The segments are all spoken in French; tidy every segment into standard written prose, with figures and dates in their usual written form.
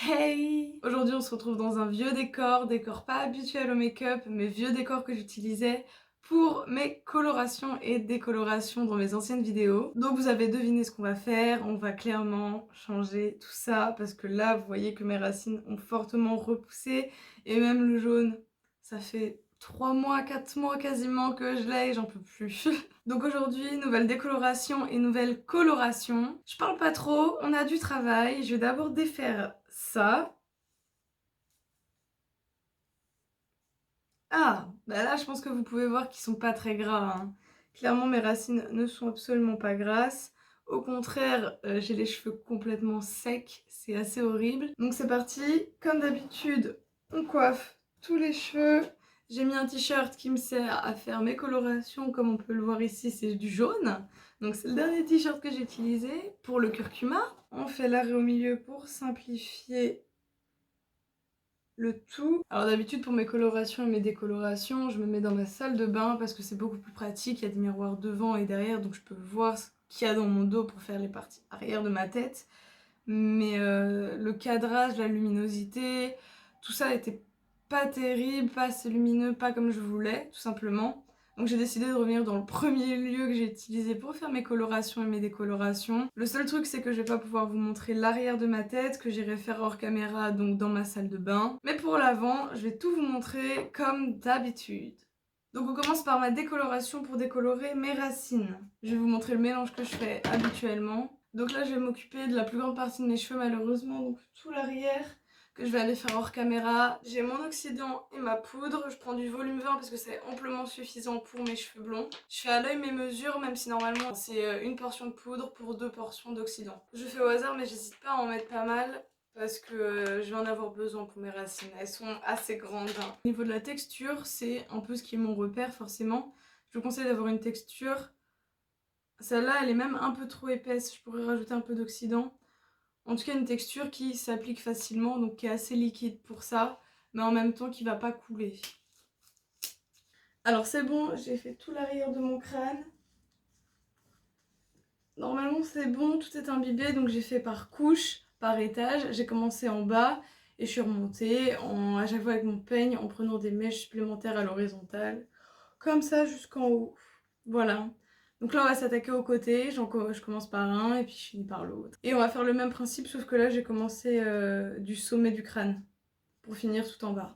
Hey! Aujourd'hui on se retrouve dans un vieux décor pas habituel au make-up, mais vieux décor que j'utilisais pour mes colorations et décolorations dans mes anciennes vidéos. Donc vous avez deviné ce qu'on va faire, on va clairement changer tout ça parce que là vous voyez que mes racines ont fortement repoussé et même le jaune, ça fait 3 mois, 4 mois quasiment que je l'ai et j'en peux plus. Donc aujourd'hui, nouvelle décoloration et nouvelle coloration. Je parle pas trop, on a du travail. Je vais d'abord défaire ça. Ah, bah là je pense que vous pouvez voir qu'ils sont pas très gras, hein. Clairement mes racines ne sont absolument pas grasses. Au contraire, j'ai les cheveux complètement secs, c'est assez horrible. Donc c'est parti, comme d'habitude, on coiffe tous les cheveux. J'ai mis un t-shirt qui me sert à faire mes colorations, comme on peut le voir ici, c'est du jaune. Donc c'est le dernier t-shirt que j'ai utilisé pour le curcuma. On fait l'arrêt au milieu pour simplifier le tout. Alors d'habitude pour mes colorations et mes décolorations, je me mets dans ma salle de bain parce que c'est beaucoup plus pratique, il y a des miroirs devant et derrière donc je peux voir ce qu'il y a dans mon dos pour faire les parties arrière de ma tête. Mais le cadrage, la luminosité, tout ça était pas terrible, pas assez lumineux, pas comme je voulais, tout simplement. Donc j'ai décidé de revenir dans le premier lieu que j'ai utilisé pour faire mes colorations et mes décolorations. Le seul truc c'est que je vais pas pouvoir vous montrer l'arrière de ma tête, que j'irai faire hors caméra, donc dans ma salle de bain. Mais pour l'avant, je vais tout vous montrer comme d'habitude. Donc on commence par ma décoloration pour décolorer mes racines. Je vais vous montrer le mélange que je fais habituellement. Donc là je vais m'occuper de la plus grande partie de mes cheveux malheureusement, donc tout l'arrière que je vais aller faire hors caméra. J'ai mon oxydant et ma poudre, je prends du volume 20 parce que c'est amplement suffisant pour mes cheveux blonds. Je fais à l'œil mes mesures même si normalement c'est une portion de poudre pour 2 portions d'oxydant. Je fais au hasard mais j'hésite pas à en mettre pas mal parce que je vais en avoir besoin pour mes racines, elles sont assez grandes, hein. Au niveau de la texture, c'est un peu ce qui est mon repère forcément. Je vous conseille d'avoir une texture, celle-là elle est même un peu trop épaisse, je pourrais rajouter un peu d'oxydant. En tout cas une texture qui s'applique facilement, donc qui est assez liquide pour ça, mais en même temps qui va pas couler. Alors c'est bon, j'ai fait tout l'arrière de mon crâne. Normalement c'est bon, tout est imbibé, donc j'ai fait par couche, par étage. J'ai commencé en bas et je suis remontée à chaque fois avec mon peigne en prenant des mèches supplémentaires à l'horizontale. Comme ça jusqu'en haut. Voilà. Donc là on va s'attaquer aux côtés, je commence par un et puis je finis par l'autre. Et on va faire le même principe sauf que là j'ai commencé du sommet du crâne pour finir tout en bas.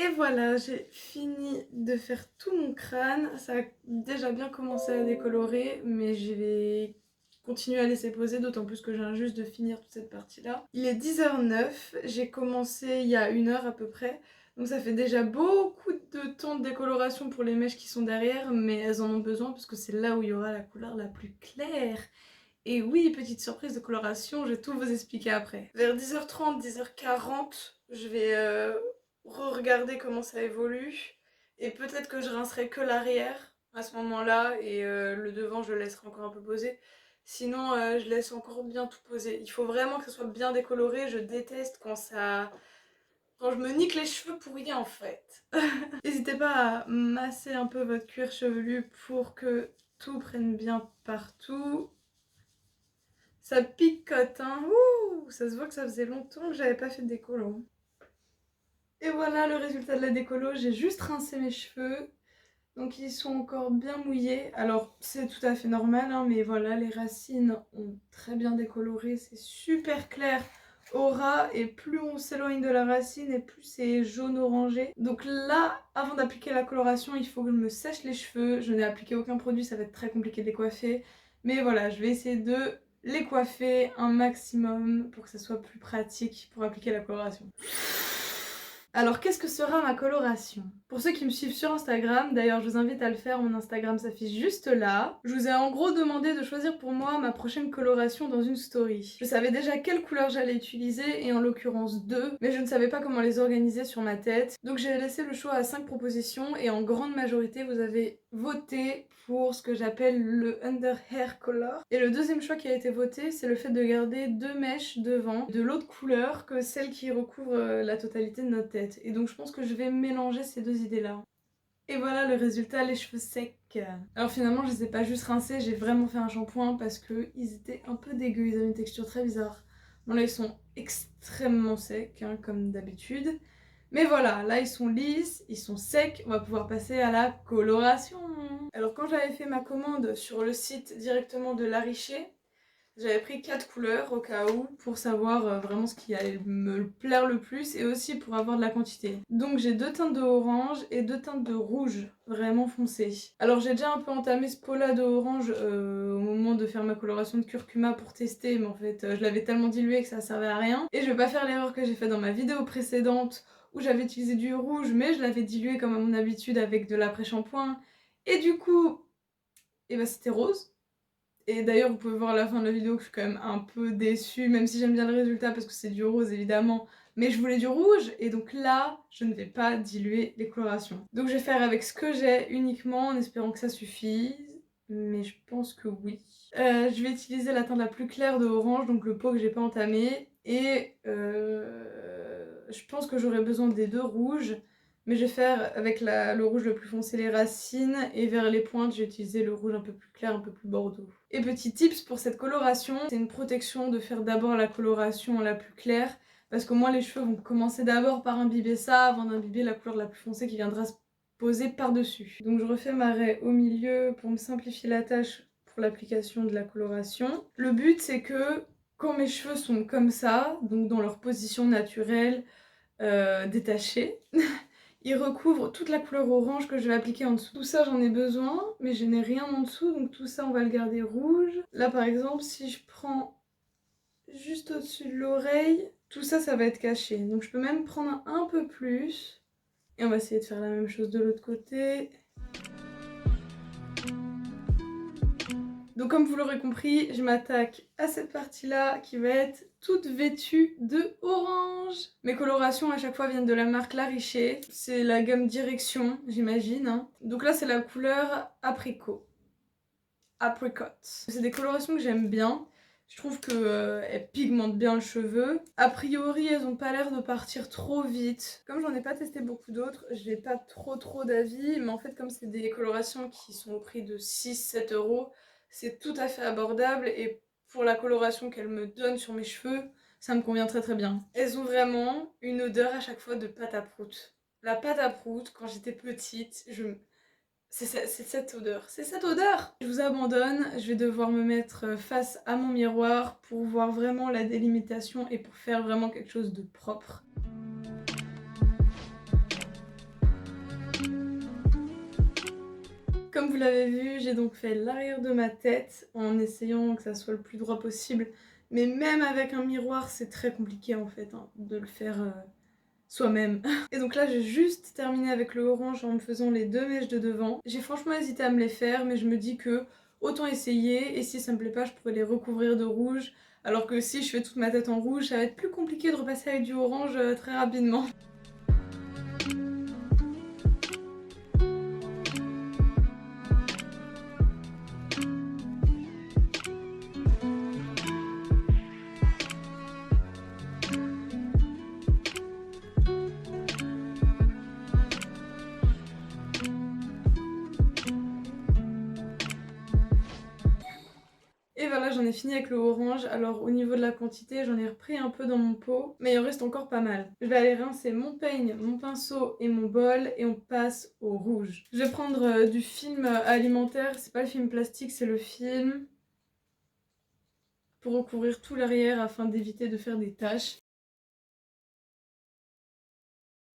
Et voilà, j'ai fini de faire tout mon crâne. Ça a déjà bien commencé à décolorer, mais je vais continuer à laisser poser, d'autant plus que je viens juste de finir toute cette partie-là. Il est 10h09, j'ai commencé il y a 1 heure à peu près, donc ça fait déjà beaucoup de temps de décoloration pour les mèches qui sont derrière, mais elles en ont besoin parce que c'est là où il y aura la couleur la plus claire. Et oui, petite surprise de coloration, je vais tout vous expliquer après. Vers 10h30, 10h40, je vais re-regarder comment ça évolue. Et peut-être que je rincerai que l'arrière à ce moment-là et le devant je le laisserai encore un peu poser. Sinon je laisse encore bien tout poser. Il faut vraiment que ça soit bien décoloré, je déteste quand ça Quand je me nique les cheveux pour rien en fait. N'hésitez pas à masser un peu votre cuir chevelu pour que tout prenne bien partout. Ça picote, hein. Ouh, ça se voit que ça faisait longtemps que j'avais pas fait de décolo. Et voilà le résultat de la décolo. J'ai juste rincé mes cheveux. Donc ils sont encore bien mouillés. Alors c'est tout à fait normal, hein, mais voilà, les racines ont très bien décoloré. C'est super clair au ras et plus on s'éloigne de la racine et plus c'est jaune orangé. Donc là, avant d'appliquer la coloration, il faut que je me sèche les cheveux. Je n'ai appliqué aucun produit, ça va être très compliqué de les coiffer. Mais voilà, je vais essayer de les coiffer un maximum pour que ça soit plus pratique pour appliquer la coloration. Alors qu'est-ce que sera ma coloration? Pour ceux qui me suivent sur Instagram, d'ailleurs je vous invite à le faire, mon Instagram s'affiche juste là. Je vous ai en gros demandé de choisir pour moi ma prochaine coloration dans une story. Je savais déjà quelle couleur j'allais utiliser, et en l'occurrence 2, mais je ne savais pas comment les organiser sur ma tête. Donc j'ai laissé le choix à 5 propositions, et en grande majorité vous avez voté pour ce que j'appelle le under hair color. Et le deuxième choix qui a été voté, c'est le fait de garder 2 mèches devant de l'autre couleur que celle qui recouvre la totalité de notre tête. Et donc je pense que je vais mélanger ces deux idées-là. Et voilà le résultat, les cheveux secs. Alors finalement je les ai pas juste rincés, j'ai vraiment fait un shampoing parce qu'ils étaient un peu dégueux, ils avaient une texture très bizarre. Bon là ils sont extrêmement secs, hein, comme d'habitude. Mais voilà, là ils sont lisses, ils sont secs, on va pouvoir passer à la coloration. Alors quand j'avais fait ma commande sur le site directement de La Richer, j'avais pris 4 couleurs au cas où pour savoir vraiment ce qui allait me plaire le plus et aussi pour avoir de la quantité. Donc j'ai 2 teintes de orange et 2 teintes de rouge vraiment foncé. Alors j'ai déjà un peu entamé ce pot-là de orange au moment de faire ma coloration de curcuma pour tester, mais en fait je l'avais tellement dilué que ça servait à rien. Et je vais pas faire l'erreur que j'ai fait dans ma vidéo précédente où j'avais utilisé du rouge mais je l'avais dilué comme à mon habitude avec de l'après-shampoing. Et du coup, et bah c'était rose. Et d'ailleurs, vous pouvez voir à la fin de la vidéo que je suis quand même un peu déçue, même si j'aime bien le résultat parce que c'est du rose évidemment. Mais je voulais du rouge, et donc là, je ne vais pas diluer les colorations. Donc je vais faire avec ce que j'ai uniquement, en espérant que ça suffise. Mais je pense que oui. Je vais utiliser la teinte la plus claire de orange, donc le pot que j'ai pas entamé. Et je pense que j'aurai besoin des 2 rouges. Mais je vais faire avec le rouge le plus foncé les racines, et vers les pointes j'ai utilisé le rouge un peu plus clair, un peu plus bordeaux. Et petit tips pour cette coloration, c'est une protection de faire d'abord la coloration la plus claire, parce qu'au moins les cheveux vont commencer d'abord par imbiber ça avant d'imbiber la couleur la plus foncée qui viendra se poser par-dessus. Donc je refais ma raie au milieu pour me simplifier la tâche pour l'application de la coloration. Le but c'est que quand mes cheveux sont comme ça, donc dans leur position naturelle, détachée, il recouvre toute la couleur orange que je vais appliquer en dessous. Tout ça j'en ai besoin, mais je n'ai rien en dessous, donc tout ça on va le garder rouge. Là par exemple, si je prends juste au-dessus de l'oreille, tout ça, ça va être caché. Donc je peux même prendre un peu plus. Et on va essayer de faire la même chose de l'autre côté. Donc comme vous l'aurez compris, je m'attaque à cette partie-là qui va être toute vêtue de orange. Mes colorations à chaque fois viennent de la marque La Richer. C'est la gamme Direction, j'imagine, hein. Donc là c'est la couleur apricot. Apricot. C'est des colorations que j'aime bien. Je trouve qu'elles pigmentent bien le cheveu. A priori, elles ont pas l'air de partir trop vite. Comme j'en ai pas testé beaucoup d'autres, j'ai pas trop d'avis. Mais en fait, comme c'est des colorations qui sont au prix de 6-7 euros, c'est tout à fait abordable. Et pour la coloration qu'elles me donnent sur mes cheveux, ça me convient très bien. Elles ont vraiment une odeur à chaque fois de pâte à prout. La pâte à prout, quand j'étais petite, c'est cette odeur, c'est cette odeur! Je vous abandonne, je vais devoir me mettre face à mon miroir pour voir vraiment la délimitation et pour faire vraiment quelque chose de propre. Comme vous l'avez vu, j'ai donc fait l'arrière de ma tête en essayant que ça soit le plus droit possible. Mais même avec un miroir, c'est très compliqué en fait, hein, de le faire soi-même. Et donc là j'ai juste terminé avec le orange en me faisant les 2 mèches de devant. J'ai franchement hésité à me les faire, mais je me dis que autant essayer, et si ça me plaît pas je pourrais les recouvrir de rouge, alors que si je fais toute ma tête en rouge ça va être plus compliqué de repasser avec du orange très rapidement. voilà, j'en ai fini avec le orange. Alors au niveau de la quantité, j'en ai repris un peu dans mon pot, mais il en reste encore pas mal. Je vais aller rincer mon peigne, mon pinceau et mon bol et on passe au rouge. Je vais prendre du film alimentaire, c'est pas le film plastique, c'est le film pour recouvrir tout l'arrière afin d'éviter de faire des taches.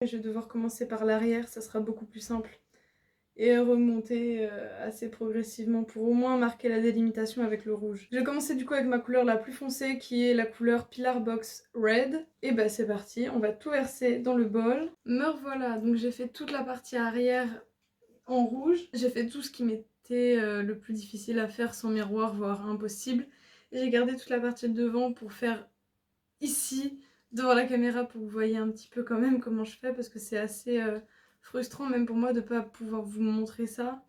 Je vais devoir commencer par l'arrière, ça sera beaucoup plus simple. Et remonter assez progressivement pour au moins marquer la délimitation avec le rouge. Je vais commencer du coup avec ma couleur la plus foncée qui est la couleur Pillar Box Red. Et bah c'est parti, on va tout verser dans le bol. Me revoilà, donc j'ai fait toute la partie arrière en rouge. J'ai fait tout ce qui m'était le plus difficile à faire sans miroir, voire impossible. Et j'ai gardé toute la partie de devant pour faire ici, devant la caméra, pour que vous voyez un petit peu quand même comment je fais, parce que c'est assez frustrant même pour moi de pas pouvoir vous montrer ça.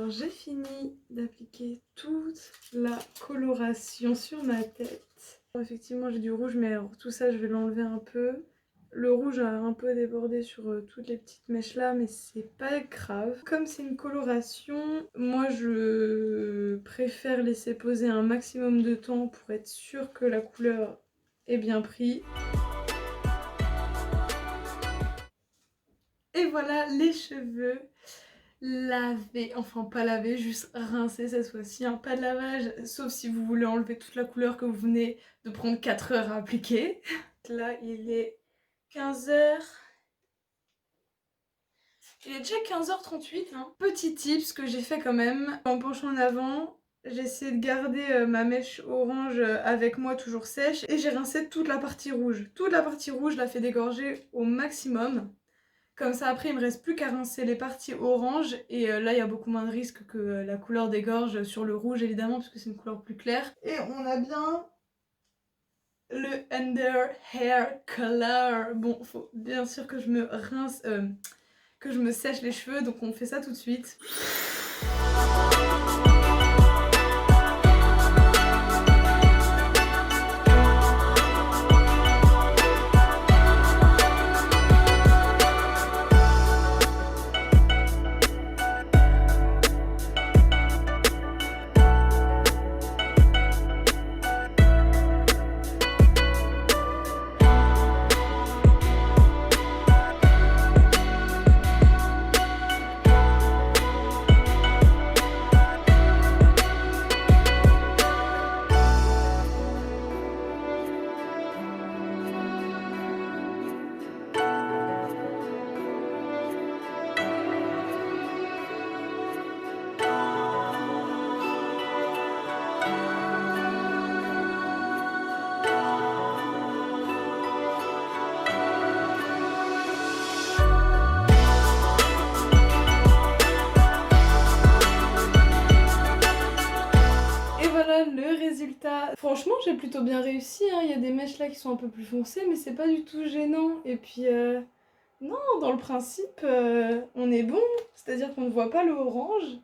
J'ai fini d'appliquer toute la coloration sur ma tête. Effectivement j'ai du rouge, mais alors tout ça je vais l'enlever un peu. Le rouge a un peu débordé sur toutes les petites mèches là, mais c'est pas grave. Comme c'est une coloration, moi je préfère laisser poser un maximum de temps pour être sûre que la couleur est bien prise. Et voilà les cheveux lavés, enfin pas lavés, juste rincés cette fois-ci, hein. Pas de lavage, sauf si vous voulez enlever toute la couleur que vous venez de prendre 4 heures à appliquer. Là il est 15h. Il est déjà 15h38, hein. Petit tips que j'ai fait quand même, en penchant en avant, j'ai essayé de garder ma mèche orange avec moi toujours sèche et j'ai rincé toute la partie rouge. Toute la partie rouge, je la fais dégorger au maximum. Comme ça après il me reste plus qu'à rincer les parties orange et là il y a beaucoup moins de risques que la couleur dégorge sur le rouge évidemment parce que c'est une couleur plus claire. Et on a bien le under hair color. Bon, faut bien sûr que je me rince, que je me sèche les cheveux, donc on fait ça tout de suite. Le résultat, franchement j'ai plutôt bien réussi, hein. Il y a des mèches là qui sont un peu plus foncées mais c'est pas du tout gênant. Et puis non, dans le principe on est bon, c'est à dire qu'on ne voit pas le orange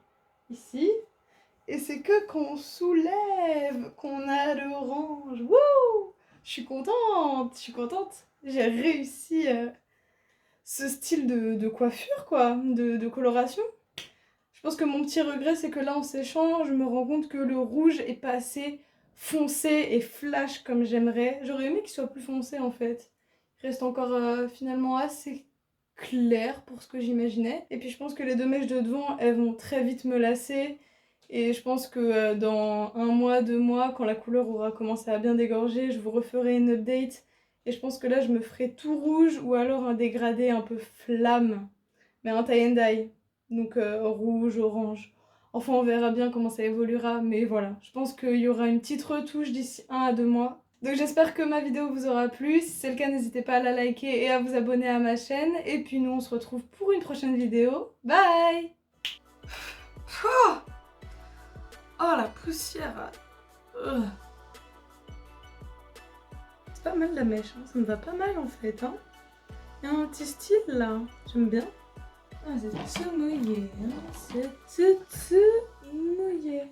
ici et c'est que qu'on soulève qu'on a le orange. Wouh! Je suis contente, je suis contente. J'ai réussi ce style de coiffure, quoi, de coloration. Je pense que mon petit regret, c'est que là, en séchant, je me rends compte que le rouge est pas assez foncé et flash comme j'aimerais. J'aurais aimé qu'il soit plus foncé, en fait. Il reste encore finalement assez clair pour ce que j'imaginais. Et puis je pense que les deux mèches de devant, elles vont très vite me lasser. Et je pense que dans 1 mois, 2 mois, quand la couleur aura commencé à bien dégorger, je vous referai une update. Et je pense que là, je me ferai tout rouge ou alors un dégradé un peu flamme. Mais un tie and dye. Donc rouge, orange. Enfin, on verra bien comment ça évoluera. Mais voilà, je pense qu'il y aura une petite retouche d'ici 1 à 2 mois. Donc j'espère que ma vidéo vous aura plu. Si c'est le cas, n'hésitez pas à la liker et à vous abonner à ma chaîne. Et puis nous, on se retrouve pour une prochaine vidéo. Bye! Oh, oh la poussière! C'est pas mal la mèche, hein. Ça me va pas mal en fait. Hein. Il y a un petit style là, j'aime bien. Ah, c'est tout mouillé, hein. C'est tout mouillé.